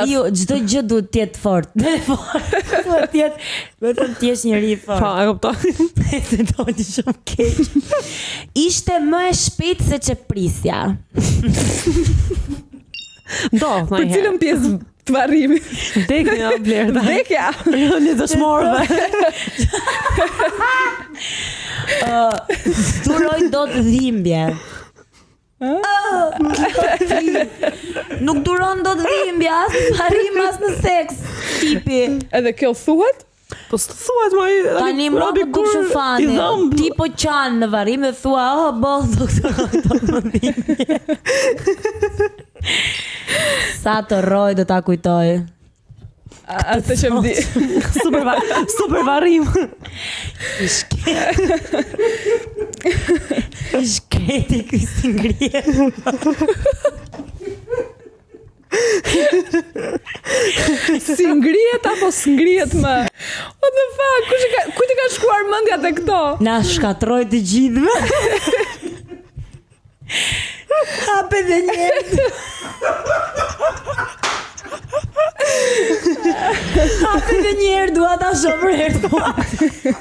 Ju çdo gjë duhet të jetë fort. Duhet të jetë vetëm ti je njëri i fortë. Po, e kuptoj. Se doli shumë keq. Ishte më e shpejtë se që prisja. Për cilën pjesë të varrimit? Vdekja, Blerta. Vdekja. Në dëshmorëve. Duroj dot dhimbje. Nuk duron dot dhimbje, as në varrim as në seks, tipi. Edhe kjo thuhet? Po thuhet më tani më nuk duk fani. Ti po qan në varrim dhe thua, boll doktor, sa të roj do ta kujtoj. Atë që më di. Super varrim. Shkreti kësë ngrihet. Si ngrihet apo s'ngrihet më? What the fuck? Kujt i ka shkuar mendja te këto? Na shkatroj të gjithëve. Hape dhe njerë. Hape dhe njerë, dua ta shoh për herë të parë.